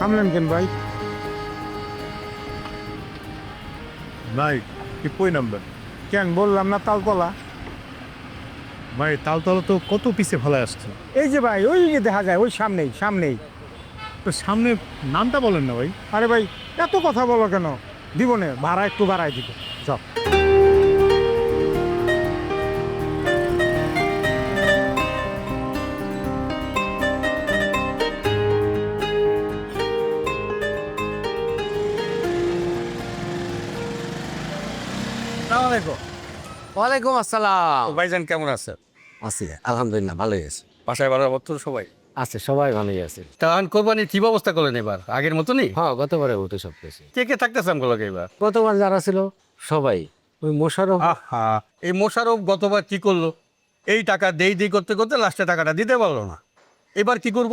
থামলেন কেন ভাই? ভাই কি কই নাম্বার? কেন বললাম না তালতলা? ভাই তালতলা তো কত পিছে ফেলা আসছে। এই যে ভাই ওই যে দেখা যায়, ওই সামনেই সামনেই। তো সামনে নামটা বলেন না ভাই। আরে ভাই এত কথা বলো কেন? দিব না, ভাড়া একটু বাড়াই দিব। চল। ওয়ালাইকুম আসসালাম। ভাইজান কেমন আছে? আছি আলহামদুলিল্লাহ, ভালোই আছে। বাসায় ভালো তো সবাই? আছে, সবাই ভালোই আছে। তাহলে কোরবানির কি ব্যবস্থা করলেন এবার? আগের মতনই? হ্যাঁ, গতবারে মতো সব কিছু। কে কে থাকতেছে আমগুলোকে এবার? গতবার যারা ছিল সবাই, ওই মোশারফ। আহা, এই মোশারফ গতবার কি করলো? এই টাকা দেই করতে করতে লাস্টে টাকাটা দিতে পারলো না। এবার কি করব?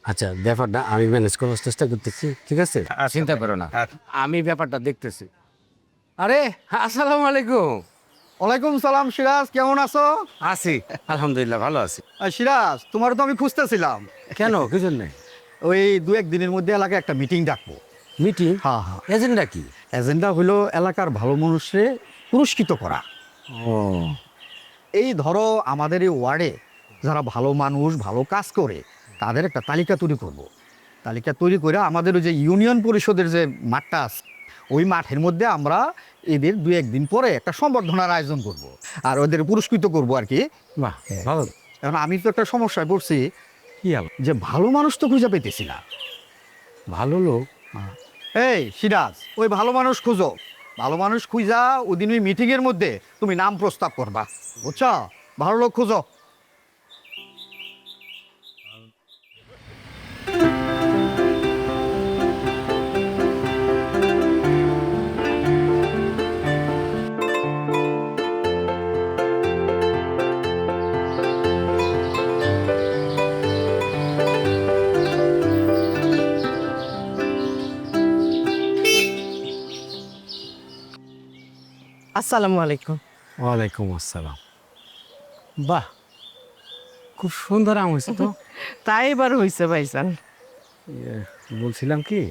আচ্ছা, ব্যাপারটা আমি ম্যানেজ করার চেষ্টা করতেছি, ঠিক আছে? আচ্ছা, চিন্তা করো না, আচ্ছা। আমি ব্যাপারটা দেখতেছি। আরে আসসালামু আলাইকুম। ওয়ালাইকুম সালাম। সিরাজ, কেমন আছো? আছি আলহামদুলিল্লাহ, ভালো আছি। সিরাজ, তোমার তো আমি খুঁজতেছিলাম। কেন, কি জন্য? ওই দু এক দিনের মধ্যে এলাকায় একটা মিটিং ডাকবো। মিটিং? হ্যাঁ হ্যাঁ। এজেন্ডা কি? এজেন্ডা হলো এলাকার ভালো মানুষরে পুরস্কৃত করা। ও, এই ধরো আমাদের এই ওয়ার্ডে যারা ভালো মানুষ, ভালো কাজ করে, তাদের একটা তালিকা তৈরি করব। তালিকা তৈরি করে আমাদের ওই যে ইউনিয়ন পরিষদের যে মাঠটা আছে, ওই মাঠের মধ্যে আমরা এদের দু একদিন পরে একটা সম্বর্ধনার আয়োজন করব। আর ওদের পুরস্কৃত করব আর কি। বাহ, ভালো। এখন আমি তো একটা সমস্যায় পড়ছি, কি হলো? যে ভালো মানুষ তো খুঁজে পেতেছি না। ভালো লোক? এই সিরাজ, ওই ভালো মানুষ খুঁজো। ভালো মানুষ খুঁজা ওদিন ওই মিটিংয়ের মধ্যে তুমি নাম প্রস্তাব করবা, বুঝছো? ভালো লোক খুঁজো। আসসালামু আলাইকুম। ওয়ালাইকুম আসসালাম। বাহ, খুব সুন্দর আম হয়েছে তো। তাই এবার হয়েছে ভাইজান। বলছিলাম কি,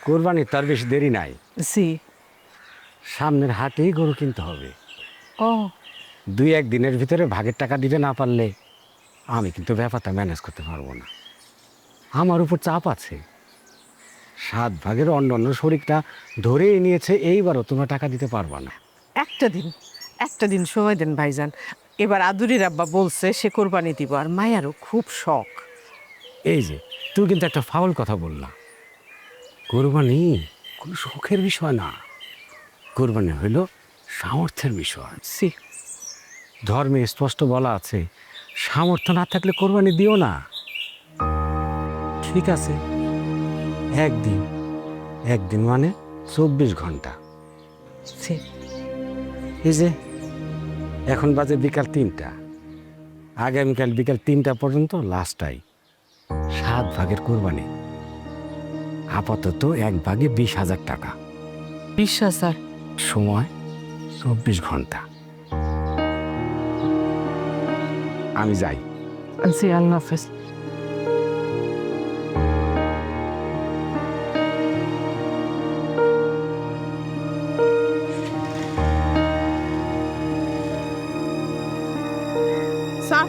কোরবানির তার বেশি দেরি নাই। জি। সামনের হাটেই গরু কিনতে হবে। ও, দুই এক দিনের ভিতরে ভাগের টাকা দিতে না পারলে আমি কিন্তু ব্যাপারটা ম্যানেজ করতে পারবো না। আমার উপর চাপ আছে। 7 ভাগের অন্য অন্য শরিকটা ধরেই নিয়েছে, এইবারও তোমরা টাকা দিতে পারবা না। একটা দিন সময় দেন ভাইজান। এবার আদুরির আব্বা বলছে সে কোরবানি দিব, আর মায়ারও খুব শখ। এই যে তুমি কিন্তু একটা ফাউল কথা বললা। কোরবানি কোনো শখের বিষয় না, কোরবানি হইল সামর্থ্যের বিষয়। সি, ধর্মে স্পষ্ট বলা আছে, সামর্থ্য না থাকলে কোরবানি দিও না। ঠিক আছে, একদিন, একদিন মানে 24 ঘন্টা। সি। এই যে এখন বাজে বিকাল 3টা, আগামীকাল বিকাল 3টা পর্যন্ত লাস্ট 7 ভাগের কোরবানি। আপাতত 1 ভাগে 20,000 টাকা। বিশ্বাস স্যার। সময় 24 ঘন্টা। আমি যাই। জি, আল্লাহ হাফেজ। স্যার,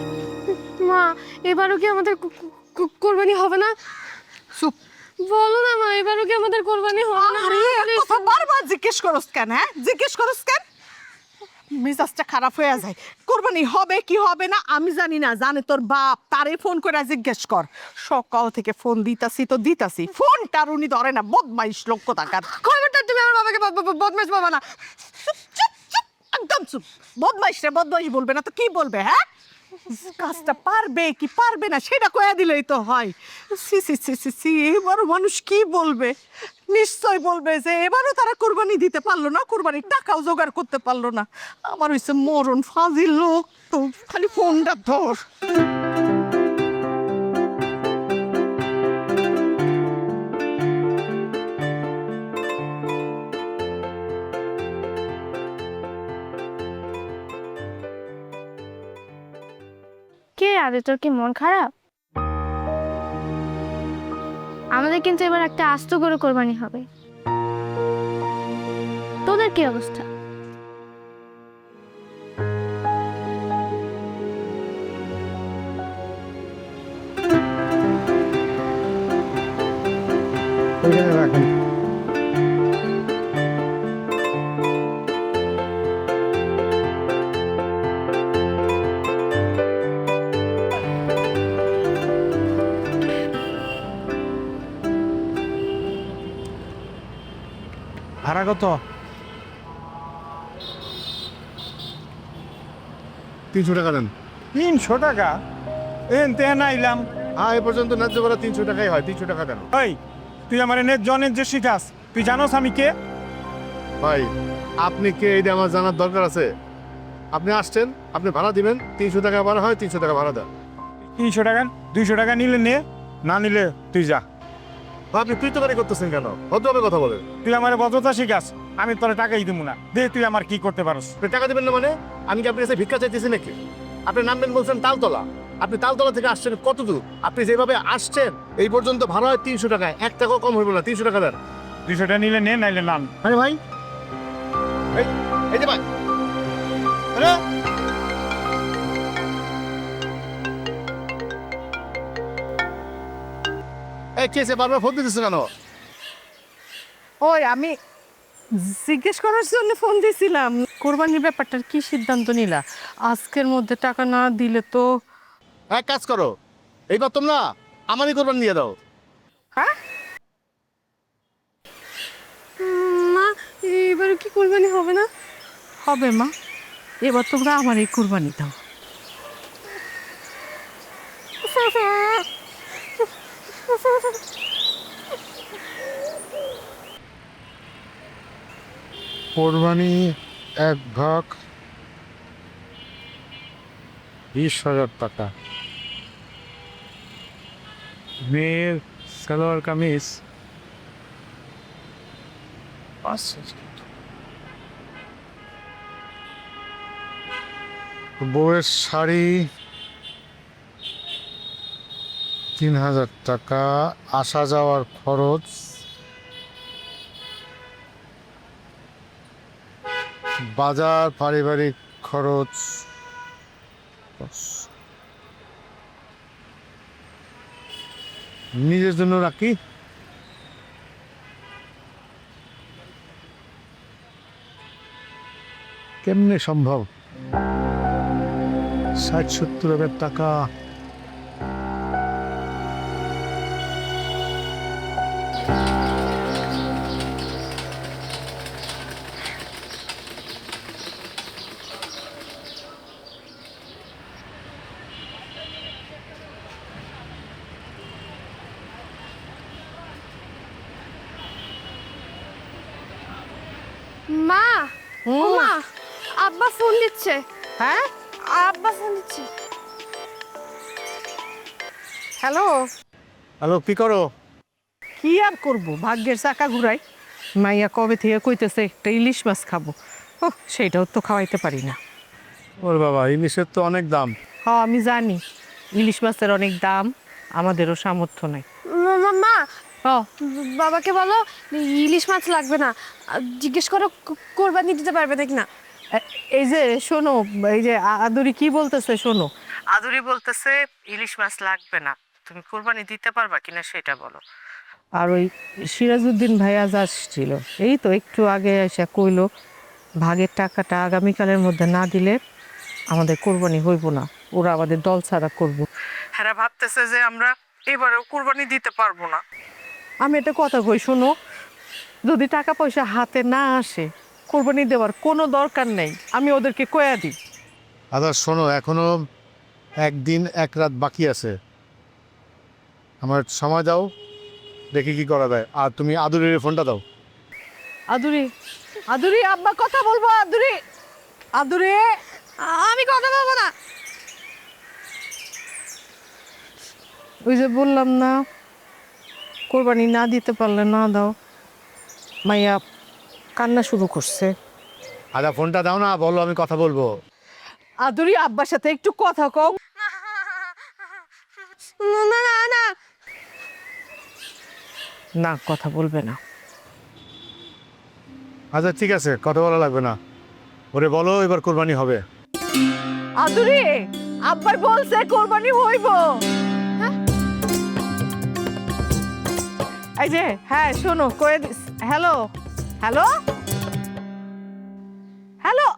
মা, এবারও কি আমাদের কোরবানি হবে না? চুপ। বলো না মা, এবারও কি আমাদের কোরবানি হবে না? আরে Please, কথা বারবার জিজ্ঞেস করস কেন? হ্যাঁ, জিজ্ঞেস করস কেন? মেজাজটা খারাপ হয়ে যায়। কোরবানি হবে কি হবে না আমি জানি না, জানে তোর বাপ। তারে ফোন করে জিজ্ঞেস কর। সকাল থেকে ফোন দিতাছি, ফোনটার উনি ধরে না। বদমাইশ লোক কোথাকার। খবরদার তুমি আমার বাবাকে বদমাশ বাবা না। চুপ, চুপ, চুপ, একদম চুপ। বদমাইশ রে বদমাইশ বলবে না তো কি বলবে? হ্যাঁ, কাজটা পারবে কি পারবে না সেটা কয়া দিলেই তো হয়। সি সি সি সি সি, এবারও মানুষ কি বলবে? নিশ্চয় বলবে যে এবারও তারা কোরবানি দিতে পারলো না, কোরবানির টাকাও জোগাড় করতে পারলো না। আমার হইছে মরণ ফাজিল লোক তো, খালি ফোনটা ধর। কে আরে, তোর কি মন খারাপ? আমাদের কিন্তু এবার একটা আস্ত করে কোরবানি হবে। তোদের কি অবস্থা? ওইখানে রাখেন। ভাড়া কত? 300 টাকা দেন। 300 টাকা? এনতে নাইলাম। হ্যাঁ, এ পর্যন্ত ন্যায্য ভাড়া 300 টাকাই হয়। 300 টাকা দেন। ওই তুই আমার ন্যায্য যে শিখাস, তুই জানোস আমি কে? ভাই, আপনি কে এইটা আমার জানার দরকার আছে? আপনি আসছেন, আপনি ভাড়া দিবেন, 300 টাকা ভাড়া হয়, 300 টাকা ভাড়া দেন। 300 টাকা 200 টাকা নিলে নে, না নিলে তুই যা। আপনি কৃতকারী করতেছেন কেন? ভদ্রভাবে কথা বলেন। তুই আমার ভদ্রতা শিখাস, আমি তোর টাকাই দিব না। দে তুই আমার কি করতে পারস? আপনি টাকা দিবেন না মানে? আমি কি আপনার কাছে ভিক্ষা চাইতেছি নাকি? আপনি নামবেন বলছেন তালতলা, আপনি তালতলা থেকে আসছেন কত দূর? আপনি যেভাবে আসছেন এই পর্যন্ত ভাড়া হয় 300 টাকায়, 1 টাকাও কম হইব না। 300 টাকা দেন। 200 টাকা নিলে নে, নাইলে নান। আরে ভাই, এই যে ভাই, আরে এই কেসে বারবার ফোন দিতেছে কেন? ওই আমি জিজ্ঞেস করার জন্য ফোন দিয়েছিলাম, কোরবানির ব্যাপারটার কি সিদ্ধান্ত নিলা? আজকের মধ্যে টাকা না দিলে তো। এক কাজ করো, এইবার তোমরা আমারই কোরবানি নিয়ে দাও। হ্যাঁ, মা, এবার কি কোরবানি হবে না? হবে মা, এবার তোমরা আমার এই কোরবানি দাও। কোরবানি 1 ভাগ 20,000 টাকা। মেয়ের সালোয়ার কামিজ 500। বউয়ের শাড়ি 3,000 টাকা। আসা যাওয়ার খরচ, বাজার, পারিবারিক খরচ, নিজের জন্য রাখি কেমনে সম্ভব? 60-70 হাজার টাকা। মা, ও মা, আব্বা ফোন দিচ্ছে। হ্যাঁ, আব্বা ফোন দিচ্ছে। হ্যালো। হ্যালো, কি করো? কি আর করব, ভাগ্যের চাকা ঘুরাই। মাইয়া কবে থেকে কইতেছে একটা ইলিশ মাছ খাবো, ও সেটাও তো খাওয়াইতে পারি না। ওর বাবা, ইলিশের তো অনেক দাম। হ্যাঁ আমি জানি, ইলিশ মাছের অনেক দাম, আমাদেরও সামর্থ্য নাই। মা, ও বাবাকে বলো ইলিশ মাছ লাগবে না। জিজ্ঞেস করো কোরবানি দিতে পারবে নাকি না। এই যে শোনো, এই যে আদুরি কি বলতেছে শোনো, আদুরি বলতেছে ইলিশ মাছ লাগবে না, তুমি কোরবানি দিতে পারবা কিনা সেটা বলো। আর ওই সিরাজউদ্দিন ভাই আজ আসছিল, এই তো একটু আগে এসে কইলো ভাগের টাকাটা আগামীকালের মধ্যে না দিলে আমাদের কোরবানি হইব না, ওরা আমাদের দল ছাড়া করবো। হ্যাঁ, ভাবতেছে যে আমরা এবারেও কোরবানি দিতে পারবো না। আমি একটা কথা কই শোনো, যদি টাকা পয়সা হাতে না আসে কোরবানি দেওয়ার কোনো দরকার নেই, আমি ওদেরকে কয়া দিই। আচ্ছা শোনো, এখনো 1 দিন 1 রাত বাকি আছে, আমার সময় দাও, দেখি কি করা যায়। আর তুমি আদুরের ফোনটা দাও। আদুরি, আদুরি, আব্বা কথা বলবো। আদুরি, আদুরি, আমি কথা বলবো না। ওই যে বললাম না, কোরবানি না দিতে পারলে না দাও। মাইয়া কান্না শুরু করছে। আচ্ছা ফোনটা দাও না, বলো, আমি কথা বলবো। আদুরি, আব্বার সাথে একটু কথা কও। না না না, না কথা বলবে না। আচ্ছা ঠিক আছে, কথা বলা লাগবে না। ওরে বলো এবার কোরবানি হবে। আদুরি আব্বার বলছে কোরবানি হইব। এই যে হ্যাঁ শোনো কয়ে দিস। হ্যালো হ্যালো হ্যালো,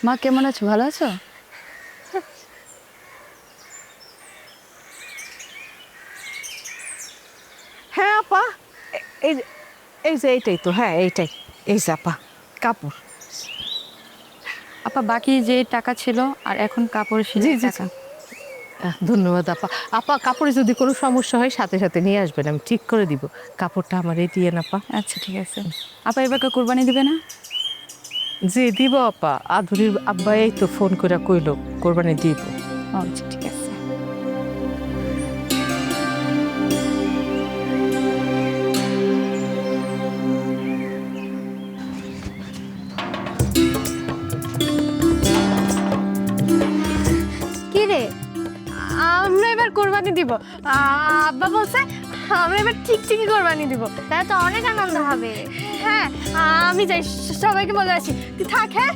মা কেমন আছো, ভালো আছো? হ্যাঁ আপা এই এই যে এইটাই তো, হ্যাঁ এইটাই, এই যে আপা কাপড়। আপা বাকি যে টাকা ছিল আর এখন কাপড় জি জি টাকা। ধন্যবাদ আপা। আপা কাপড়ে যদি কোনো সমস্যা হয় সাথে সাথে নিয়ে আসবেন, আমি ঠিক করে দিব। কাপড়টা আমার এই দিয়ে না আপা। আচ্ছা ঠিক আছে। আপা এবার কোরবানি দিবে না? জি দিব আপা। আধুরির আব্বা এই তো ফোন করে কইলো কোরবানি দিব। আচ্ছা ঠিক আছে। কি রে, আমরা এবার কোরবানি দিব। আব্বা বলছে আমরা এবার ঠিক ঠিকই কোরবানি দিব। তাহলে তো অনেক আনন্দ হবে। হ্যাঁ আমি যাই, সবাইকে বলে আসি। তুই থাক। হ্যাঁ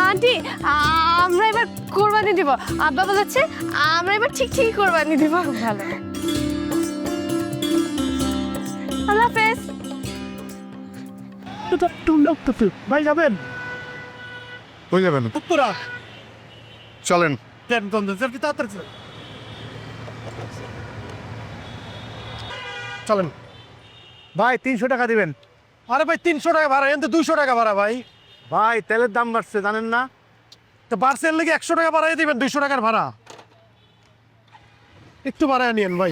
আন্টি, আমরা এবার কোরবানি দিব। আব্বা বলেছে আমরা এবার ঠিক ঠিকই কোরবানি দিব। ভালো, আল্লাহ হাফেজ। ভাই যাবেন? হয়ে যাবেন, চলেন। চলেন ভাই, 300 টাকা দিবেন। আরে ভাই 300 টাকা ভাড়া, এনতে 200 টাকা ভাড়া ভাই। ভাই তেলের দাম বাড়ছে জানেন না? তো বার্সেল লেগে 100 টাকা বাড়াই দিবেন, 200 টাকার ভাড়া একটু বাড়ায় নিয়েন ভাই।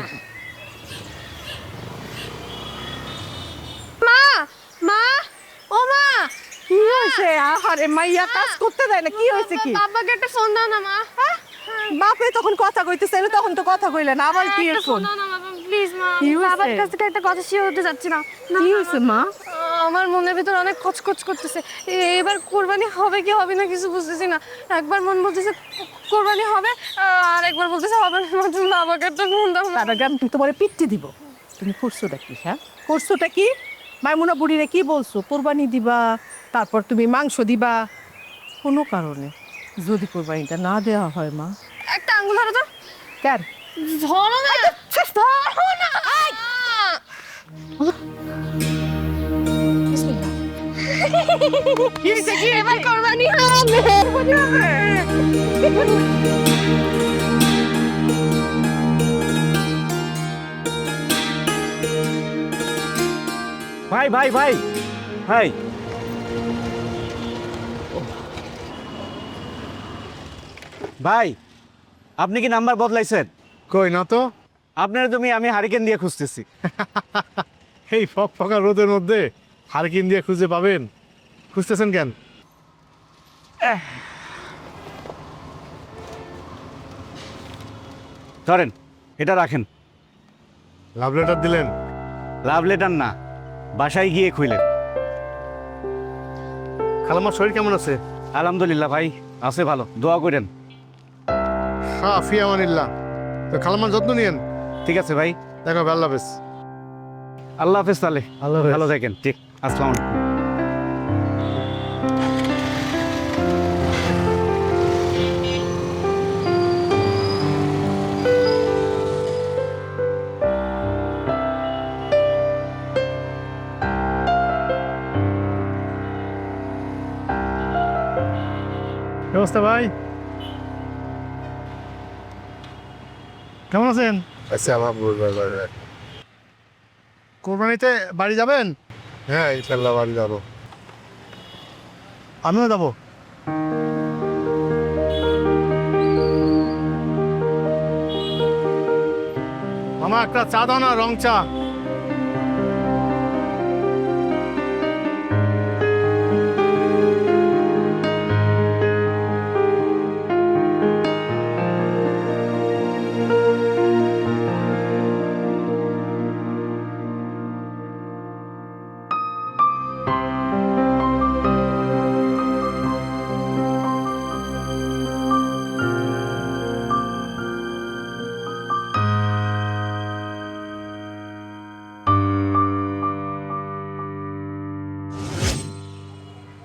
মা, মা, ও মা, কি হয়েছে? আরে মাইয়া কাজ করতে দেয় না, কি হয়েছে কি? বাবাকে একটা ফোন দাও না মা। বাপে তখন কথা কইতেছে, তখন তো কথা কইলে না, আবার কি একটা ফোন? ফোন দাও না বাবা, প্লিজ মা। কি হয়েছে? বাবার কাছ থেকে একটা কথা শেয়ার হতে যাচ্ছি না। কি হয়েছে মা? আমার মনের ভিতর অনেক খচখচ করতেছে। এবার কোরবানি হবে কি হবে না কিছু বুঝতেছি না। একবার মন বলতেছে কোরবানি হবে, আর একবার বলতেছে হবে না। তুমি বাবাকে একটা ফোন দাও না। তার আগে আমি তোমার পিট্টি দিব। তুমি করছোটা কি? হ্যাঁ করছোটা কি? মাইমুনা বুড়িরে কি বলছো? কোরবানি দিবা, তারপর তুমি মাংস দিবা। কোনো কারণে যদি কোরবানিটা না দেওয়া হয় মা, একটা আঙ্গুল ধরো তো। কেন? ধরো না, ধরো না। কি হয়েছে? কি এবার কোরবানি হবে। ভাই ভাই ভাই ভাই, ভাই আপনি কি নাম্বার বদলাইছেন? কই না তো। আপনার তুমি আমি হারিকেন দিয়ে খুঁজতেছি। এই ফকফকা রোদের মধ্যে হারকিন দিয়ে খুঁজে পাবেন? খুঁজতেছেন কেন? ধরেন এটা রাখেন। লাভ লেটার দিলেন? লাভ লেটার না, বাসায় গিয়ে খুইলেন। খালামার শরীর কেমন আছে? আলহামদুলিল্লাহ ভাই, আছে ভালো, দোয়া করেন। হ্যাঁ ফিয়ামানিল্লাহ। তো খালামার যত্ন নিয়েন। ঠিক আছে ভাই, দেখো আল্লাহ হাফেজ। আল্লাহ হাফেজ। তাহলে আল্লাহ হাফেজ। ভালো থাকেন। ঠিক, আসসালামু আলাইকুম। ব্যবস্থা ভাই, কেমন আছেন? আচ্ছা আলহামদুলিল্লাহ। কোরবানিতে বাড়ি যাবেন? হ্যাঁ ইনশাল্লাহ বাড়ি যাবো। আমিও যাবো। মামা একটা চা দাও না, রং চা।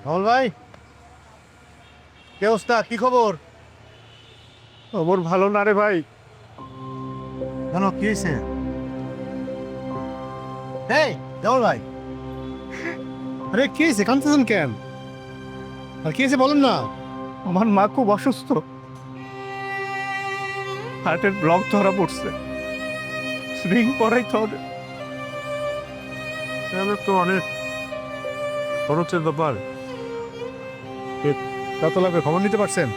রাহুল ভাই, কি অবস্থা, কি খবর? খবর ভালো না রে ভাই। কেন, কি হয়েছে? এই রাহুল ভাই, আরে কি হয়েছে, কাঁদতেছেন কেন? আর কি হয়েছে বলুন না। আমার মা খুব অসুস্থ, হার্টের ব্লক ধরা পড়ছে, রিং পরাইতে হবে। তাহলে তো অনেক খরচের ব্যাপার। কত লাগবে খবর নিতে পারছেন?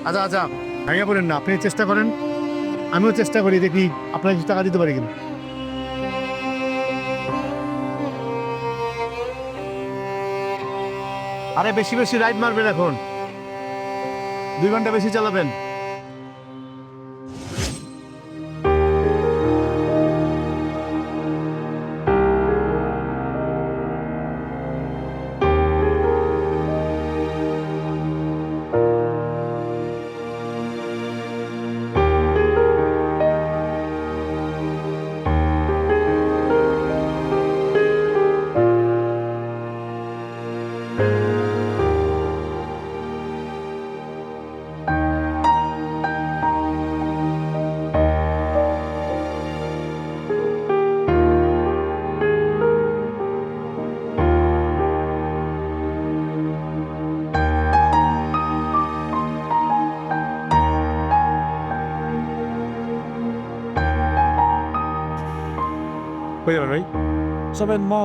আচ্ছা আচ্ছা, ভেঙে পড়েন না, আপনি চেষ্টা করেন, আমিও চেষ্টা করি, দেখি আপনার কিছু টাকা দিতে পারি কিনা। আরে বেশি বেশি রাইড মারবেন এখন, 2 ঘন্টা বেশি চালাবেন। হয়ে যাবে ভাই, সবাই মা।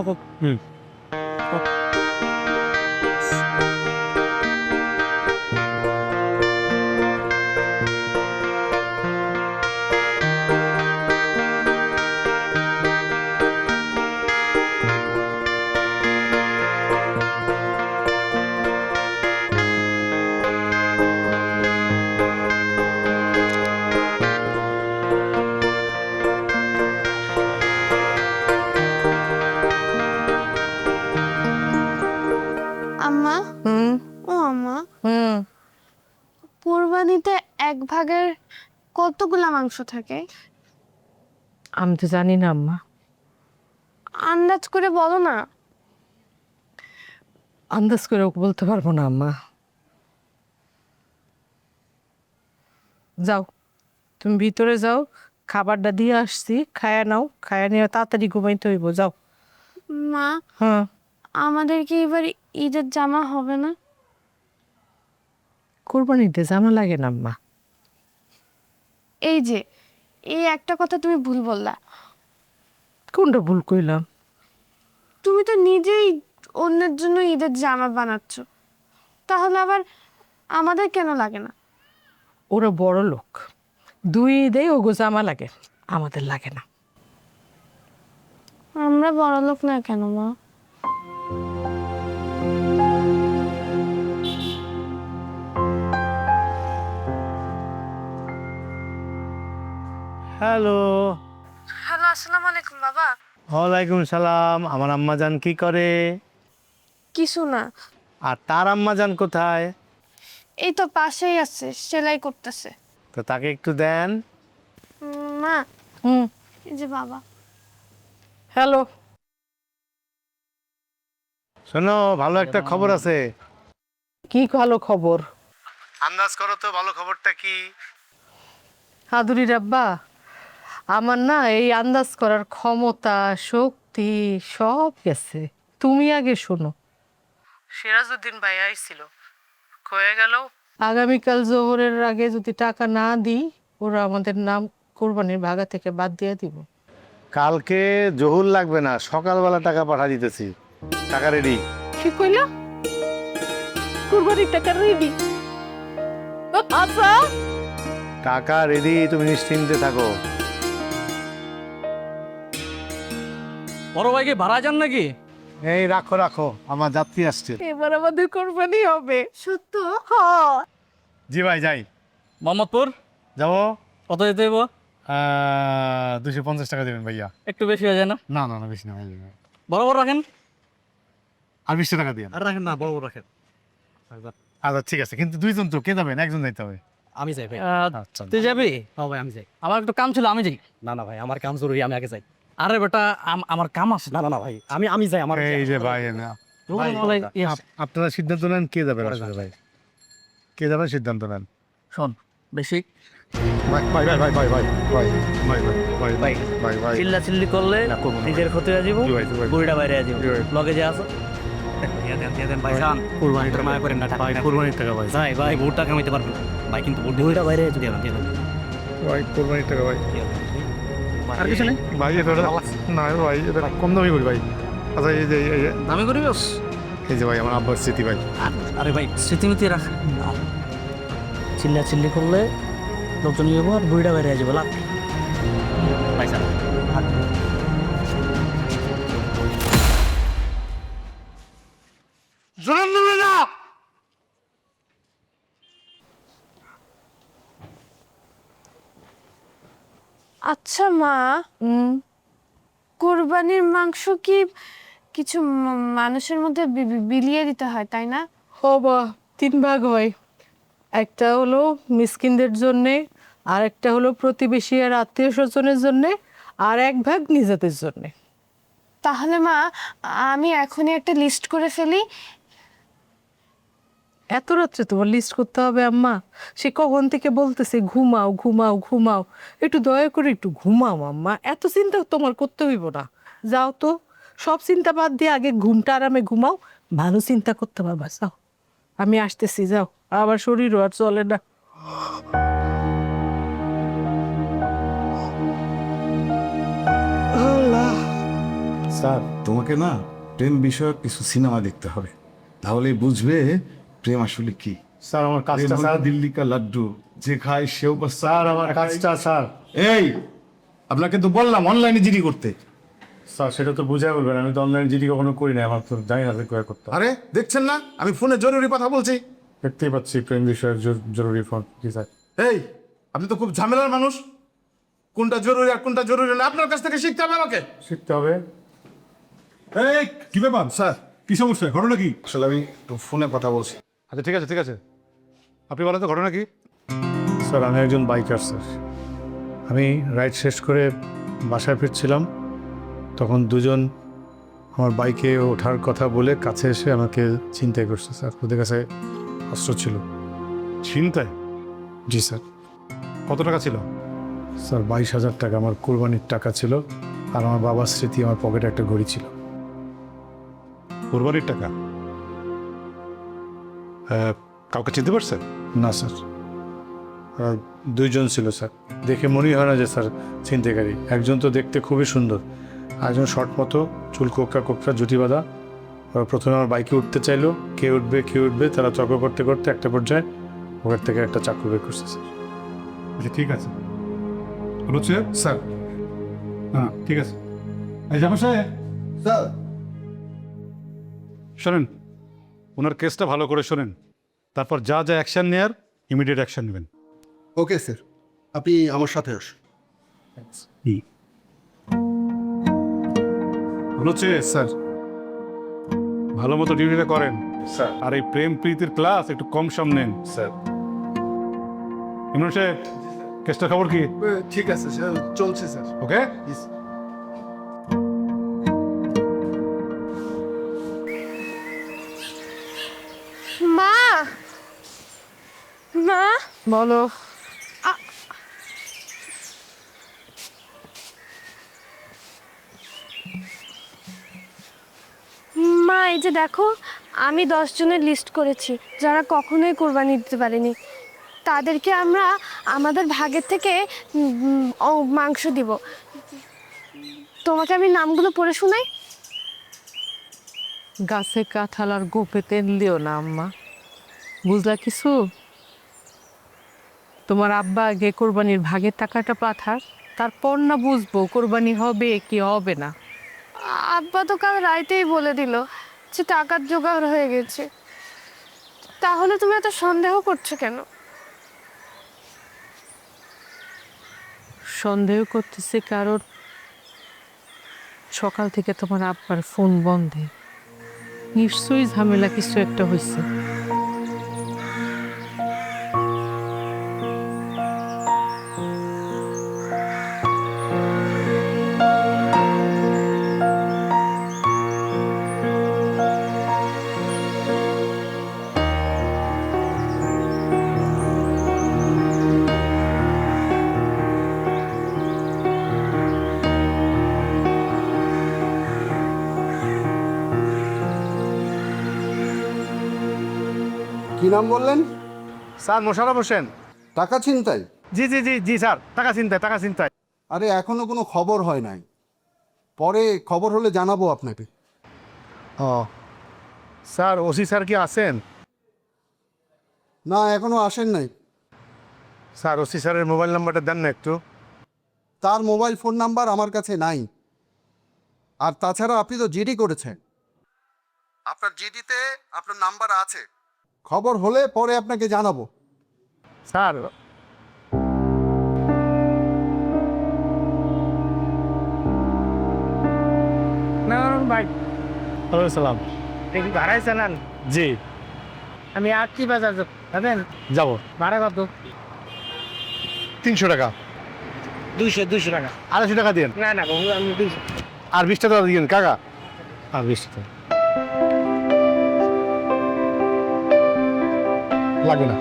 আম্মা, হুম ও আম্মা, হুম কোরবানিতে 1/ভাগের কতগুলা মাংস থাকে? আমি তো জানি না আম্মা। আন্দাজ করে বলো না। আন্দাজ করে বলতে পারবো না আম্মা। যাও, তুমি ভিতরে যাও, খাবারটা দিয়ে আসছি, খায়া নাও, খায়া নিয়ে তাড়াতাড়ি ঘুমাইতে হইব, যাও। মা, হ্যাঁ, আমাদের কি এবার ঈদের জামা হবে না? কোরবানিতে জামা লাগে না আম্মা। এই যে, এই একটা কথা তুমি ভুল বললা। কোনটা ভুল কইলাম? তুমি তো নিজেই অন্যের জন্য ঈদের জামা বানাচ্ছ, তাহলে আবার আমাদের কেন লাগে না? ওরা বড় লোক, 2 ঈদেই ওগো জামা লাগে, আমাদের লাগে না। আমরা বড় লোক না কেন মা? হ্যালো। হ্যালো, আসসালামু আলাইকুম বাবা। ওয়ালাইকুম সালাম। আমার আম্মা জান কি করে? কিছু না, আর তার আম্মা জান কোথায়? এই তো পাশেই আছে, সেলাই করতেছে। তো তাকে একটু দেন। মা, হুম, এই যে বাবা। হ্যালো। শোনো, ভালো একটা খবর আছে। কি ভালো খবর? আন্দাজ করো তো, ভালো খবরটা কি? হাদুরি রাব্বা, আমার না এই আন্দাজ করার ক্ষমতা, শক্তি সব গেছে। তুমি আগে শোনো। সিরাজউদ্দিন ভাই আইছিল, কয়ে গেল আগামীকাল জোহরের আগে যদি টাকা না দিই, ওরা আমাদের নাম কোরবানির ভাগা থেকে বাদ দিয়ে দিব। কালকে জহুর লাগবে না, সকালবেলা টাকা পাঠা দিতেছি। টাকা রেডি। কি কইলা? কোরবানির টাকা রেডি? আচ্ছা, টাকা রেডি, তুমি নিশ্চিন্তে থাকো। বড় ভাইকে ভাড়া যান নাকি? এই রাখো রাখো, আমার যাত্রী আসছে। এবার আমাদের কোরবানি হবে। সত্য? হ্যাঁ। জি ভাই, যাই। মোহাম্মদপুর যাবো। কত যেতে হইব? 250 টাকা দেবেন ভাইয়া। একটু বেশি হয়ে যায় না? না না না, বেশি না ভাই। বড় বড় রাখেন। আর 20 টাকা দিয়ে। আর রাখেন না, বড় বড় রাখেন। আচ্ছা ঠিক আছে, কিন্তু 2 জন তো, কে যাবেন? একজন যাইতে হবে। আমি যাই ভাই। আচ্ছা তুই যাবি? হ্যাঁ ভাই আমি যাই। আমার একটু কাম ছিল, আমি যাই। না না ভাই, আমার কাম জরুরি, আমি আগে যাই। আরে বেটা আমার কাম আছে। না না না ভাই, আমি যাই। আমার এই যে ভাই আপনারা সিদ্ধান্ত নেন কে যাবে ভাই, কে যাবে সিদ্ধান্ত নেন। শোন, বেশি ভাই ভাই ভাই ভাই ভাই ভাই ভাই ভাই ভাই ভাই ভাই চিল্লা চিল্লি করলে নিজের ক্ষতি হয়ে যাব, বুড়িটা বাইরে যাব। লগে যে আছো ভাই জান, কুরবানিটা মায়া করেন না ভাই, কুরবানির টাকা ভাই। ভাই ভাই ভোটটা কামাইতে পারবো ভাই, কিন্তু বুড়িটা বাইরে যদি আমি দিয়ে দেন ভাই কোরবানির টাকা ভাই। আর কিছু নেই ভাই এটা না ভাই, এটা কম দামি করি ভাই। আচ্ছা এই যে দামি করি বস। এই যে ভাই আমার আব্বার স্মৃতি ভাই। আরে ভাই স্মৃতিমিতি রাখ, চিল্লা চিল্লি করলে লোকজন যাবো আর বুড়িটা বাইরে যাবো। লাভ ভাই স্যার আচ্ছা মা, কোরবানির মাংস কি কিছু মানুষের মধ্যে বিলিয়ে দিতে হয়, তাই না? হবা 3 ভাগ হয়। একটা হলো মিসকিনদের জন্যে, আর একটা হলো প্রতিবেশী আর আত্মীয় স্বজনের জন্যে, আর 1 ভাগ নিজেদের জন্যে। তাহলে মা, আমি এখনই একটা লিস্ট করে ফেলি। এত রাত্রে তোমার লিস্ট করতে হবে আম্মা? সে কখন থেকে বলতেছে ঘুমাও ঘুমাও ঘুমাও, একটু দয়া করে একটু ঘুমাও আম্মা, এত চিন্তা তোমার করতে হইব না। যাও তো, সব চিন্তা বাদ দিয়ে আগে ঘুমটা আরামে ঘুমাও, ভালো চিন্তা করতে পারবা। যাও, আমি আসতেছি, যাও, আবার শরীরও আর চলে না। স্যার, তোমাকে না প্রেম বিষয়ক কিছু সিনেমা দেখতে হবে, তাহলেই বুঝবে প্রেম আসলে কি। স্যার আমার কাজটা স্যার, দিল্লি কা লাড্ডু যে খায় সেও বা স্যার আমার কাজটা স্যার। এই আপনাকে তো বললাম অনলাইনে জিডি করতে। স্যার সেটা তো বুঝাই বলবেন, আমি তো অনলাইন জিডি কখনো করি না, আমার তো জানি না কয়ে করতে হয়। আরে দেখছেন না আমি ফোনে জরুরি কথা বলছি। দেখতেই পাচ্ছি প্রেম বিষয়ের জরুরি ফোন। জি স্যার। এই আপনি তো খুব ঝামেলার মানুষ, কোনটা জরুরি আর কোনটা জরুরি না আপনার কাছ থেকে শিখতে হবে আমাকে। শিখতে হবে। এই কি ব্যাপার স্যার কি সমস্যা, ঘটনা কি? আসলে আমি একটু ফোনে কথা বলছি। আচ্ছা ঠিক আছে ঠিক আছে, আপনি বলেন তো ঘটনা কি? স্যার আমি একজন বাইকার স্যার। আমি রাইড শেষ করে বাসায় ফিরছিলাম, তখন দুজন আমার বাইকে ওঠার কথা বলে কাছে এসে আমাকে ছিনতাই করছে স্যার। ওদের কাছে অস্ত্র ছিল। ছিনতাই? জি স্যার। কত টাকা ছিল? স্যার 22,000 টাকা আমার কোরবানির টাকা ছিল, আর আমার বাবার স্মৃতি আমার পকেটে একটা ঘড়ি ছিল। কোরবানির টাকা? কাউকে চিনতে পারছেন? না স্যার, দুইজন ছিল স্যার। দেখে মনেই হয় না যে স্যার ছিনতাইকারী। একজন তো দেখতে খুবই সুন্দর, একজন শর্ট মতো, চুল কোকড়া কোকড়া, জুটি বাঁধা। ওরা প্রথমে আমার বাইকে উঠতে চাইলো, কে উঠবে, তারা তর্ক করতে করতে একটা পর্যায়ে ওখান থেকে একটা চাকু বের করছে স্যার। আচ্ছা ঠিক আছে, হচ্ছে স্যার হ্যাঁ ঠিক আছে। এই জামা সাহেব স্যার শোনেন, ওনার কেসটা ভালো করে শোনেন, তারপর যা যা অ্যাকশন নেয়ার ইমিডিয়েট অ্যাকশন নেবেন। ওকে স্যার, আপনি আমার সাথে আসুন। হচ্ছে স্যার। ভালো মতো ডিউটিটা করেন স্যার। আর এই প্রেম প্রীতির ক্লাস একটু কম সম নেন। স্যার ইমরান সাহেব, কেসটার খবর কি? ঠিক আছে স্যার, চলছে স্যার। ওকে মা, মা, বলো। মা এই যে দেখো, আমি 10 জনের লিস্ট করেছি যারা কখনোই কোরবানি দিতে পারেনি। তাদেরকে আমরা আমাদের ভাগের থেকে মাংস দিব। তোমাকে আমি নামগুলো পড়ে শোনাই। গাছে কাঁঠাল আর গোপে তেল দিও না আম্মা, বুঝলা কিছু? তোমার আব্বা আগে কোরবানির ভাগের টাকাটা পাঠাক, তারপর না বুঝবো কোরবানি হবে কি হবে না। আব্বা তো কাল রাইতেই বলে দিল যে টাকার জোগাড় হয়ে গেছে। তাহলে তুমি এত সন্দেহ করছো কেন? সন্দেহ করতেছে কারণ সকাল থেকে তোমার আব্বার ফোন বন্ধে, নিশ্চয়ই ঝামেলা কিছু একটা হয়েছে। কি নাম বললেন? স্যার মোশাররফ হোসেন। টাকা ছিনতাই? জি জি জি জি স্যার, টাকা চিন্তায়। আরে এখনো কোনো খবর হয় নাই, পরে খবর হলে জানাবো আপনাকে। ও স্যার, ওসি স্যার কি আছেন? না, এখনো আসেন নাই। স্যার ওসি স্যারের মোবাইল নাম্বারটা দেন না একটু। তার মোবাইল ফোন নাম্বার আমার কাছে নাই। আর তাছাড়া আপনি তো জিডি করেছেন, আপনার জিডিতে আপনার নাম্বার আছে। খবর হলে পরে আপনাকে জানাবো। স্যার ভাই হ্যালো সালাম। দেখি ভাড়াই চালান। জি আমি আসছি বাজার যাবেন। যাব। ভাড়া কত? 300 টাকা। 200 টাকা। 250 টাকা দিন। না না বাবু, আমি 200 আর 20 টাকা দিন কাকা। আর 20 টাকা লাগবে না।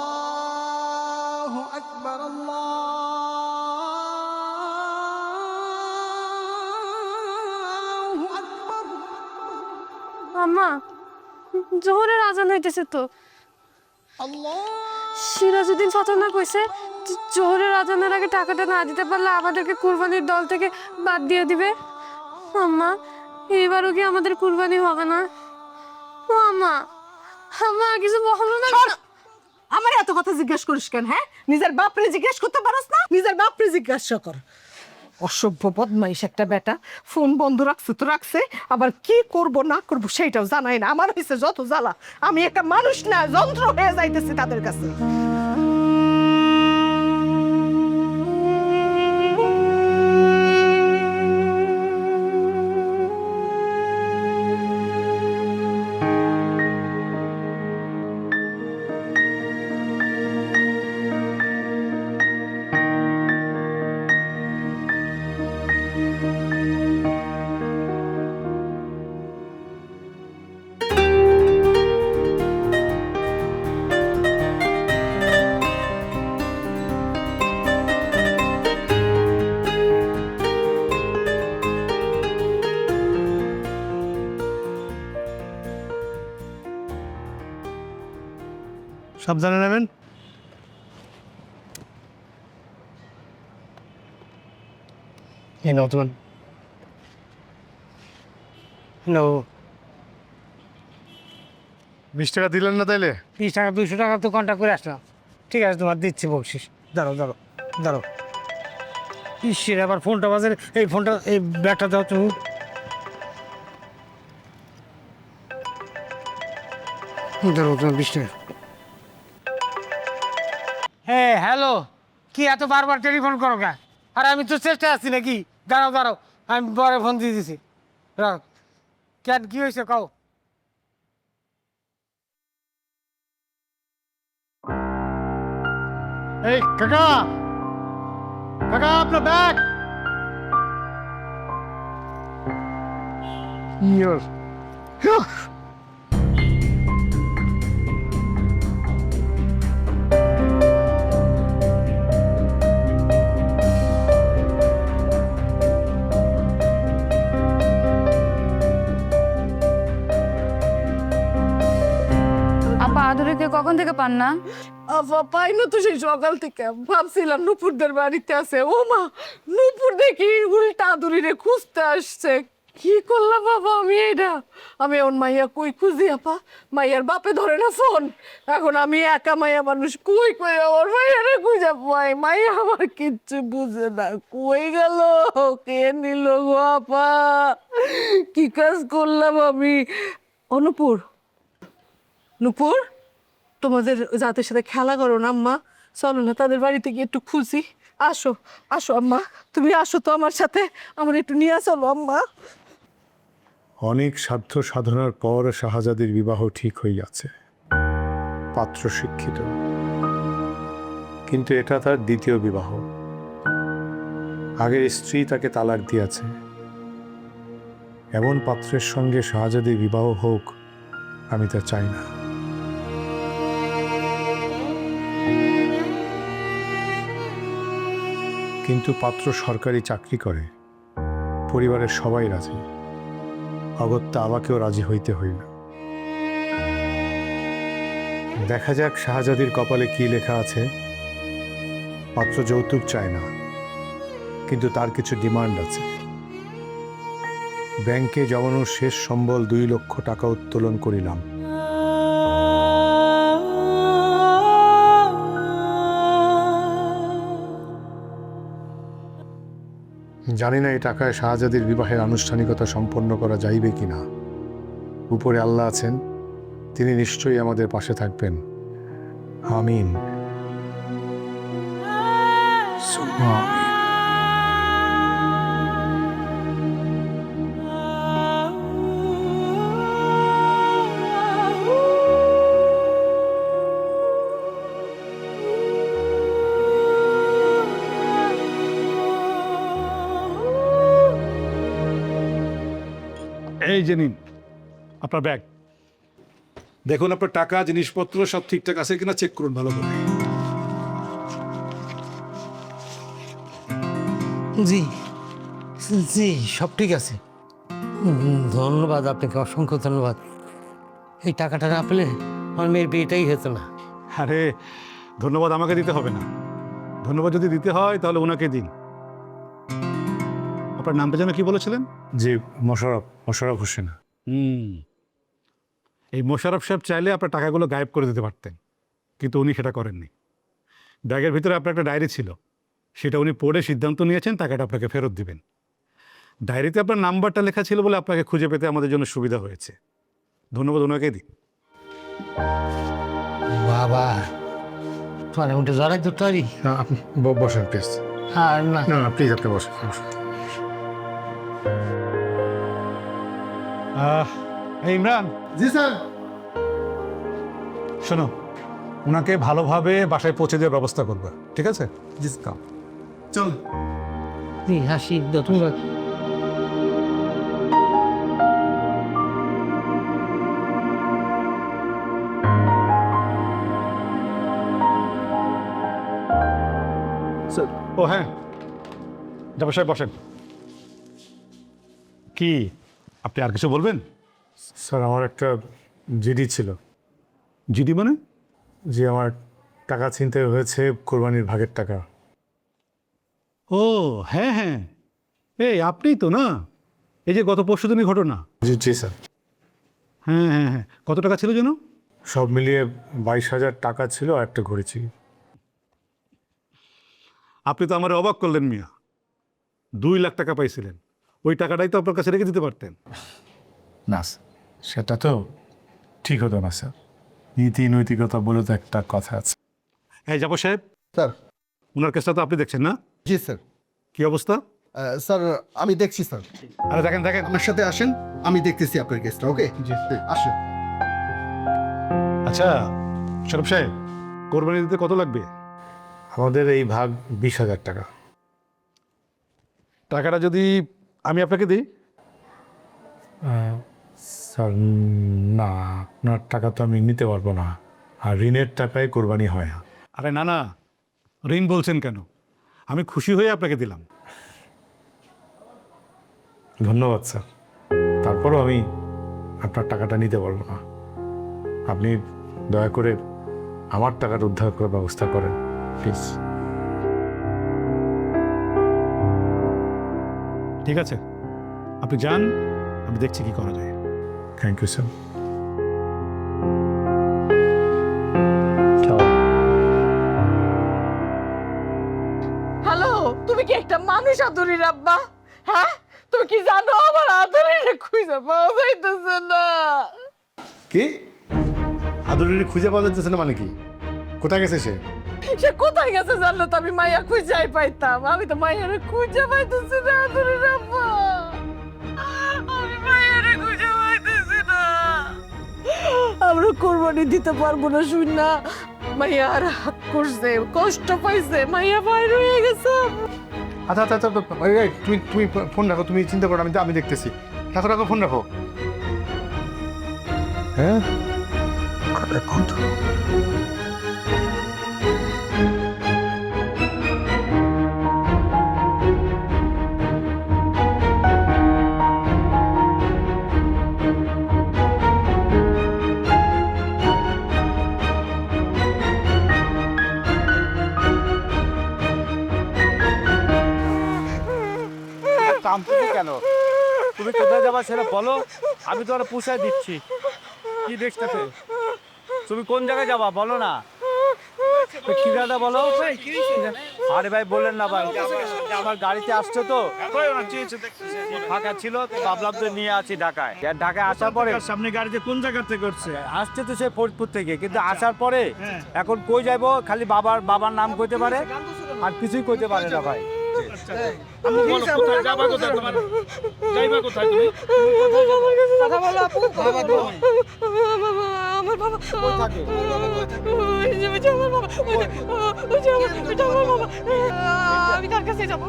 আল্লাহু আকবার, আল্লাহু আকবার। আম্মা, জোহরের আজান হইতেছে তো। সিরাজউদ্দিন চাচা না কইছে জোহরের আজানের আগে টাকাটা না দিতে পারলে আমাদেরকে কুরবানির দল থেকে বাদ দিয়ে দিবে। আম্মা, এবারও কি আমাদের কুরবানি হবে না? ও আম্মা, আম্মা কিছু বলো না। আমার এত কথা জিজ্ঞেস করিস কেন? হ্যাঁ, নিজের বাপরে জিজ্ঞেস করতে পারস না? নিজের বাপরে জিজ্ঞাসা কর। অসভ্য বদমাইশ একটা বেটা, ফোন বন্ধ রাখছে তো রাখছে, আবার কি করব না করব সেইটাও জানাই না। আমার হয়েছে যত জ্বালা, আমি একটা মানুষ না যন্ত্র হয়ে যাইতেছি তাদের কাছে। সাবধানে নেবেন। এই নতুন নো 20 টাকা দিলেন না তাইলে? 20 টাকা 200 টাকা তো কন্ট্যাক্ট করে আসলাম। ঠিক আছে, তোমার দিচ্ছি বকশিস। দাঁড়ো। ইসের আবার ফোনটা বাজারে, এই ফোনটা, এই ব্যাগটা দাও তুমি। দাঁড়ো, তোমার 20 টাকা। হ্যাঁ হ্যালো, কি এত বারবার টেলিফোন করো কে? আর আমি তো চেষ্টা আছি নাকি? দাঁড়াও, আমি পরে ফোন দিয়ে দিছি। রাখ, কেন কি হয়েছে কাও? এই কাকা, আপনার ব্যাগ। ইয়োর আপা আদুরিকে কখন থেকে পান না? পাই না তো সেই সকাল থেকে। ভাবছিলাম নুপুরদের বাড়িতে আছে। ও মা, নুপুর দেখি উল্টা আদুরিরে খুঁজতে আসছে। কি করলাম বাবা আমি এটা? আমি ওর মাইয়া কই খুঁজি আপা? মাইয়ার বাপে ধরে না ফোন। এখন আমি একা মাইয়া মানুষ, কই ওর মাইয়ারে খুঁজে পাই? মাইয়া আমার কিচ্ছু বুঝে না, কই গেল, কে নিল গো আপা? কি কাজ করলাম আমি? অনুপুর, নুপুর, তোমাদের জাতের সাথে খেলা করো না আম্মা? চলো না তাদের বাড়িতে গিয়ে একটু খুঁজি। আসো আম্মা, তুমি আসো তো আমার সাথে, আমার একটু নিয়ে চলো আম্মা। অনেক সাধ্য সাধনার পর শাহজাদির বিবাহ ঠিক হইয়াছে। পাত্র শিক্ষিত, কিন্তু এটা তার দ্বিতীয় বিবাহ। আগের স্ত্রী তাকে তালাক দিয়েছে। এমন পাত্রের সঙ্গে শাহজাদির বিবাহ হোক আমি তা চাই না। কিন্তু পাত্র সরকারি চাকরি করে, পরিবারের সবাই রাজি, অগত্যা আমাকেও রাজি হইতে হইল। দেখা যাক শাহজাদির কপালে কি লেখা আছে। পাত্র যৌতুক চায় না, কিন্তু তার কিছু ডিমান্ড আছে। ব্যাংকে জমানোর শেষ সম্বল 2 লক্ষ টাকা উত্তোলন করিলাম। জানি না এই টাকায় শাহজাদির বিবাহের আনুষ্ঠানিকতা সম্পন্ন করা যাইবে কিনা। উপরে আল্লাহ আছেন, তিনি নিশ্চয়ই আমাদের পাশে থাকবেন। আমিন। সুবহান। এই যে নিন আপনার ব্যাগ। দেখুন আপনার টাকা জিনিসপত্র সব ঠিকঠাক আছে কিনা চেক করুন ভালো করে। জি জি, সব ঠিক আছে। ধন্যবাদ আপনাকে, অসংখ্য ধন্যবাদ। এই টাকাটা না পেলে আমার মেয়ের বিয়েটাই হতো না। আরে ধন্যবাদ আমাকে দিতে হবে না, ধন্যবাদ যদি দিতে হয় তাহলে ওনাকে দিন। আপনার নামটা যেন কি বলেছিলেন? জি, মোশাররফ হোসেন। এই মোশাররফ সাহেব চাইলে আপনার টাকাগুলো গায়েব করে দিতে পারতেন, কিন্তু উনি সেটা করেননি। ব্যাগের ভিতরে আপনার একটা ডায়েরি ছিল, সেটা উনি পড়ে সিদ্ধান্ত নিয়েছেন টাকাটা আপনাকে ফেরত দিবেন। ডায়েরিতে আপনার নাম্বারটা লেখা ছিল বলে আপনাকে খুঁজে পেতে আমাদের জন্য সুবিধা হয়েছে। ধন্যবাদ ওনাকে দিই। বাবা, তোমার উঠে জড়াই তো তারি। আপনি বসেন প্লিজ। আর না না না প্লিজ, আপনি বসেন। ইমরান। জি স্যার। শোনো, ওনাকে ভালোভাবে বাসায় পৌঁছে দেওয়ার ব্যবস্থা করবে, ঠিক আছে? জি কাম চল। হাসি তুমি ও হ্যাঁ, যাবো সাহেব বসেন। কি আপনি আর কিছু বলবেন? স্যার, আমার একটা জিডি ছিল। জিডি মানে? জি, আমার টাকা ছিনতাই হয়েছে, কোরবানির ভাগের টাকা। ও হ্যাঁ হ্যাঁ, এই আপনিই তো না? এই যে গত পরশুদিনের ঘটনা। জি জি স্যার। হ্যাঁ হ্যাঁ হ্যাঁ, কত টাকা ছিল যেন? সব মিলিয়ে 22,000 টাকা ছিল আর একটা ঘড়ি ছিল। আপনি তো আমার অবাক করলেন মিয়া। 2 লাখ টাকা পাইছিলেন, ওই টাকাটাই তো আপনার কাছে রেখে দিতে পারতেন। না সেটা তো ঠিক হতো না স্যার। নীতি নৈতিকতা বলে তো একটা কথা আছে। এই যাবো সাহেব। স্যার। ওনার কেসটা তো আপনি দেখছেন না? জি স্যার। কি অবস্থা? স্যার আমি দেখছি স্যার। আরে দেখেন দেখেন, আমার সাথে আসেন, আমি দেখতেছি আপনার কেসটা। ওকে জি আসেন। আচ্ছা শরফ সাহেব, কোরবানি দিতে কত লাগবে? আমাদের এই ভাগ 20,000 টাকা। টাকাটা যদি আমি আপনাকে দিই? স্যার না, আপনার টাকা তো আমি নিতে পারবো না, আর ঋণের টাকায় কোরবানি হয় না। আরে না না, ঋণ বলছেন কেন? আমি খুশি হয়ে আপনাকে দিলাম। ধন্যবাদ স্যার, তারপরও আমি আপনার টাকাটা নিতে পারবো না। আপনি দয়া করে আমার টাকাটা উদ্ধার করার ব্যবস্থা করেন প্লিজ। ঠিক আছে, আপনি যান, আমি দেখছি কি করা যায়। Thank you sir. হ্যালো, তুমি কি একটা মানুষ আদুরির আব্বা? হ্যাঁ, তুমি কি জানো আমার আদুরির খুঁজে পাওয়া যাইতেছে না? কি আদরের খুঁজে পাওয়া যাচ্ছে না মানে কি? কোথায় গেছে সে? সে কোথায় গেছে জানলে তো আমি মাইয়া খুঁজাই পাইতাম। আমি তো মাইয়ারে খুঁজে পাইতেছি না আদুরির আব্বা। আমি মাইয়ারে খুঁজে পাইতেছি না। আমরা কোরবানি দিতে পারবো না শুন না। মাইয়া আর হাত করছে, কষ্ট পাইছে, মাইয়া বাইরে হয়ে গেছে। আচ্ছা আচ্ছা আচ্ছা এই, তুমি তুমি ফোন রাখো, তুমি চিন্তা করো, আমি দেখতেছি। রাখো রাখো, ফোন রাখো। হ্যাঁ কামপুটি কেন? তুমি কোথায় যাবা সেটা বলো, আমি তোমার পুষায় দিচ্ছি। কি দেখতেছে? তুমি কোন জায়গায় যাবা বলো না। কি দাদা বলো? আরে ভাই বললেন না ভাই, আমার গাড়িতে আসছো তো ফাঁকা ছিল, ভাবলাম তো নিয়ে আছি ঢাকায়। ঢাকায় আসার পরে সামনে গাড়িতে কোন জায়গা থেকে করছে? আসছে তো সে ফরিদপুর থেকে, কিন্তু আসার পরে এখন কই যাইবো, খালি বাবার নাম কইতে পারে আর কিছুই কইতে পারে না ভাই। আমি তার কাছে যাবো।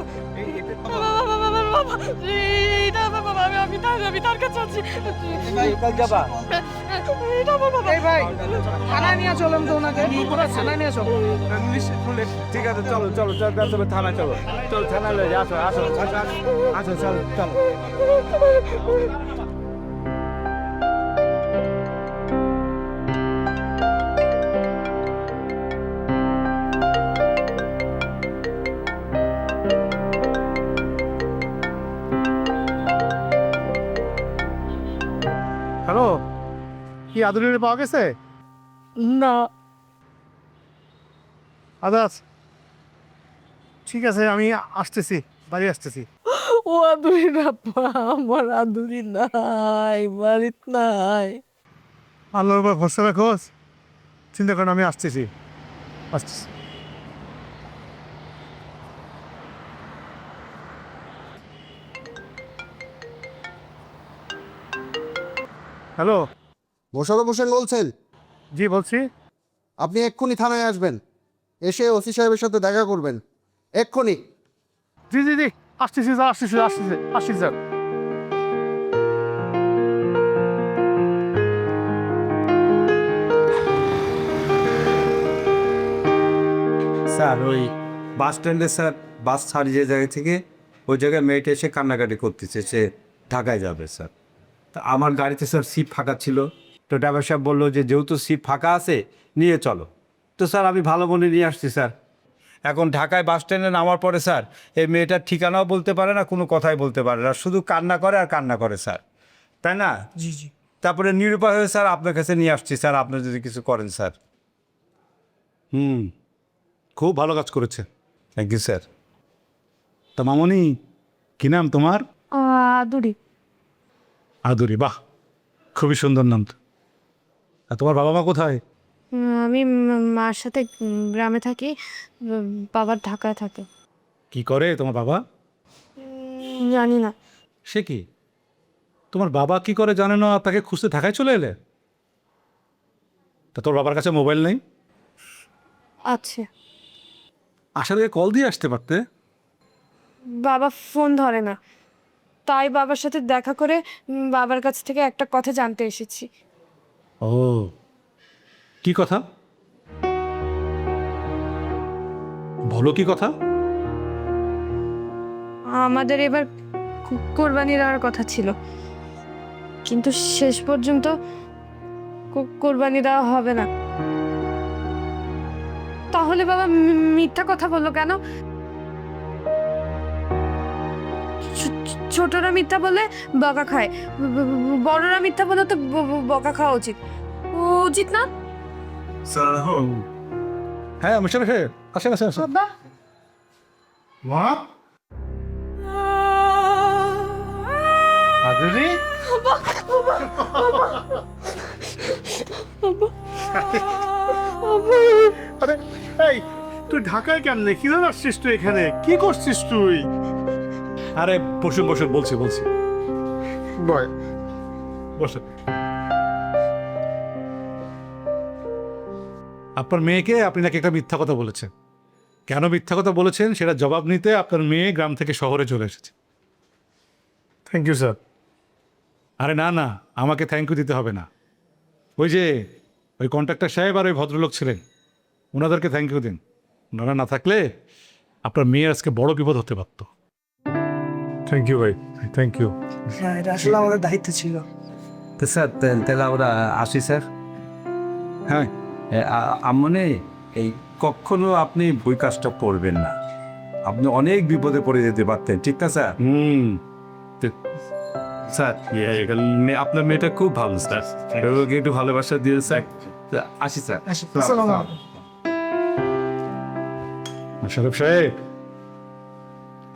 আমি তার কাছে আছি। যাবা থানায় নিয়ে চলুন তো ওনাকে, থানায় নিয়ে চলো। ঠিক আছে, চলো চলো চলো থানায়, চলো চলো থানায় লয়ে আসো আসো আসো চলো চলো। হ্যালো, কি আদুরির পাওয়া গেছে? না, আদাস, ঠিক আছে, আমি আসতেছি, বাড়ি আসতেছি। ও আদুরি না, আমার আদুরি নাই, বাড়িত নাই। আল্লাহর উপর ভরসা রাখোস, চিন্তা করেন, আমি আসতেছি আসতেছি। হ্যালো, মোশাররফ হোসেন বলছেন? জি বলছি। আপনি এক্ষুনি থানায় আসবেন, এসে ওসি সাহেবের সাথে দেখা করবেন এক্ষুনি। জি জি জি, আসতেছি স্যার, আসতেছি আসতেছি আসছি স্যার। স্যার ওই বাস স্ট্যান্ডে স্যার বাস ছাড়ি যে জায়গা থেকে ওই জায়গায় মেয়েটা এসে কান্নাকাটি করতেছে, সে ঢাকায় যাবে স্যার। তা আমার গাড়িতে স্যার সিট ফাঁকা ছিল, তো ড্রাইভার সাহেব বললো যে যেহেতু সিট ফাঁকা আছে নিয়ে চলো। তো স্যার আমি ভালো মনে নিয়ে আসছি স্যার। এখন ঢাকায় বাস স্ট্যান্ডে নামার পরে স্যার এই মেয়েটার ঠিকানাও বলতে পারে না, কোনো কথাই বলতে পারে না, শুধু কান্না করে আর কান্না করে স্যার, তাই না? জি জি। তারপরে নিরুপায় হয়ে স্যার আপনার কাছে নিয়ে আসছি স্যার, আপনি যদি কিছু করেন স্যার। খুব ভালো কাজ করেছে। Thank you sir. তা মামনি, কি নাম তোমার? আদুরি। আদুরি, বাহ, খুবই সুন্দর নাম তো। আর তোমার বাবা মা কোথায়? আমি মার সাথে গ্রামে থাকি, বাবার ঢাকায় থাকে। কি করে তোমার বাবা? জানি না। সে কি, তোমার বাবা কি করে জানে না, তাকে খুঁজতে ঢাকায় চলে এলে? তা তোর বাবার কাছে মোবাইল নেই? আচ্ছা, আসার আগে কল দিয়ে আসতে পারতে। বাবা ফোন ধরে না, তাই বাবার সাথে দেখা করে বাবার কাছ থেকে একটা কথা জানতে এসেছি। ও, কি কথা বলো, কি কথা? আমাদের এবার কোরবানি দেওয়ার কথা ছিল, কিন্তু শেষ পর্যন্ত কোরবানি দেওয়া হবে না। তাহলে বাবা মিথ্যা কথা বললো কেন? ছোটরা মিথ্যা বলে বকা খায়, বড়রা মিথ্যা বলে তো বকা খাওয়া উচিত, উচিত না? হ্যাঁ মিস্টার সাহেব, আসেন আসেন আসেন। বাবা, মা, আদুরি, আরে এই, তুই ঢাকায় কেমনে, কি জন্য আসছিস তুই এখানে, কি করছিস তুই? আরে বসুন বসুন, বলছি বলছি, বয় বসুন। আপনার মেয়েকে আপনি নাকি একটা মিথ্যা কথা বলেছেন, কেন মিথ্যা কথা বলেছেন সেটা জবাব নিতে আপনার মেয়ে গ্রাম থেকে শহরে চলে এসেছে। Thank you sir. আরে না না, আমাকে থ্যাংক ইউ দিতে হবে না। ওই যে ওই কন্ট্রাক্টর সাহেব আর ওই ভদ্রলোক ছিলেন, ওনাদেরকে থ্যাংক ইউ দিন। ওনারা না থাকলে আপনার মেয়ের আজকে বড় বিপদ হতে পারত। থ্যাংক ইউ ভাই, থ্যাংক ইউ। এটা আসলে আমাদের দায়িত্ব ছিল। তো স্যার তাহলে আমরা আসি স্যার। হ্যাঁ, মানে এই কখনো আপনি ভুল কাজটা করবেন না, আপনি অনেক বিপদে পড়ে যেতে পারতেন, ঠিক না স্যার? স্যার আপনার মেয়েটা খুব ভালো স্যার, ওকে একটু ভালোবাসা দিয়ে স্যার। আসি স্যার। শরীফ সাহেব,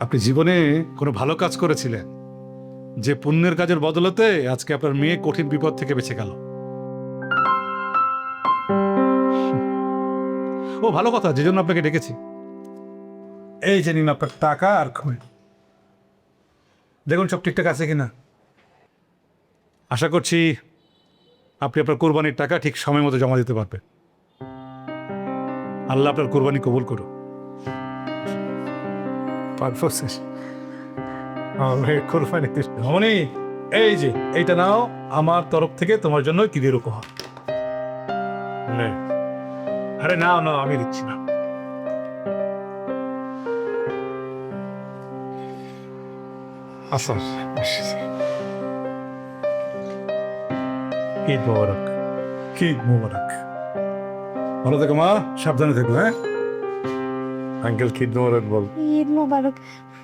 আপনি জীবনে কোনো ভালো কাজ করেছিলেন, যে পুণ্যের কাজের বদলতে আজকে আপনার মেয়ে কঠিন বিপদ থেকে বেঁচে গেল। ও ভালো কথা, যে জন্য আপনাকে ডেকেছি। এই যে নিন আপনার টাকা আর খই। দেখুন সব ঠিকঠাক আছে কিনা। আশা করছি আপনি আপনার কোরবানির টাকা ঠিক সময় মতো জমা দিতে পারবেন। আল্লাহ আপনার কোরবানি কবুল করুন। রমণী, এই যে এইটা নাও, আমার তরফ থেকে তোমার জন্য ঈদের উপহার। আরে নাও নাও, আমি দিচ্ছি না। আসুন। ঈদ মোবারক। ঈদ মোবারক। ভালো থেকো মা, সাবধানে থেকো। হ্যাঁ আঙ্কেল, ঈদ মোবারক বল। ঈদ মোবারক।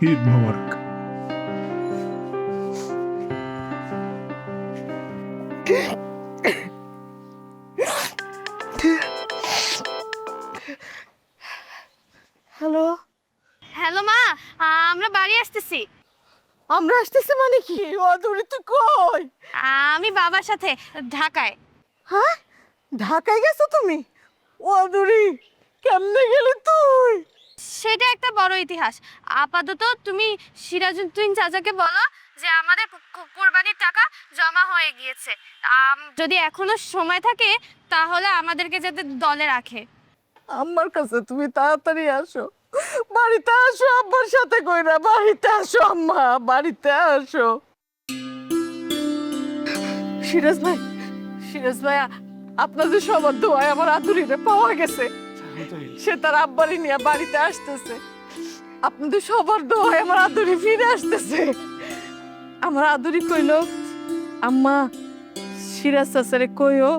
ঈদ মোবারক। হ্যালো, হ্যালো মা, আমরা বাড়ি আসতেছি। আমরা আসতেছি মানে কি? অদূরে তুই কই? আমি বাবার সাথে ঢাকায়। হ্যাঁ, ঢাকায় গেছো তুমি? অদূরে কেমনে গেলি তুই? সেটা একটা বড় ইতিহাস। আপাতত তুমি সিরাজউদ্দিন চাচাকে বলো যে আমাদের কোরবানির টাকা জমা হয়ে গিয়েছে। যদি এখনো সময় থাকে তাহলে আমাদেরকে যাতে দলে রাখে। আমার কাছে তুমি তাড়াতাড়ি আসো, বাড়িতে আসো, আব্বার সাথে কইরা বাড়িতে আসো। আম্মা, বাড়িতে আসো। সিরাজ ভাই, সিরাজ ভাই, আপনাদের সবার দোয়ায় আমার আদুরিরে পাওয়া গেছে। সে তার আব্বারি নিয়ে বাড়িতে আসতেছে। আপনাদের সবার দোয়ায় আমার আদুরি ফিরে আসতেছে। আমার আদুরি কইল, আম্মা সিরাজ চাচারে কইও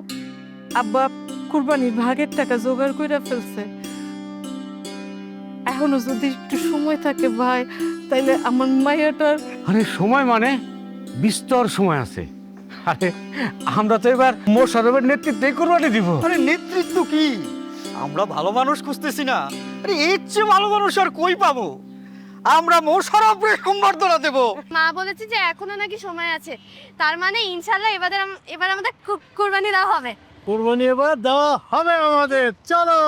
আব্বা কুরবানির ভাগের টাকা জোগাড় কইরা ফেলছে। এখনো যদি একটু সময় থাকে ভাই, তাইলে আমার মাইয়াটার। আরে সময় মানে বিস্তর সময় আছে। আরে আমরা তো এবার মোশাররফের নেতৃত্বে কোরবানি দিব। আরে নেতৃত্ব কি? আমরা ভালো মানুষ খুঁজতেছি না? আরে এর চেয়ে ভালো মানুষ আর কই পাবো? আমরা মোশাররফকে সম্বর্ধনা দেব। মা বলেছে যে এখনো নাকি সময় আছে, তার মানে ইনশাআল্লাহ এবার আমাদের কোরবানি দেওয়া হবে। কোরবানি এবার দেওয়া হবে আমাদের। চলো।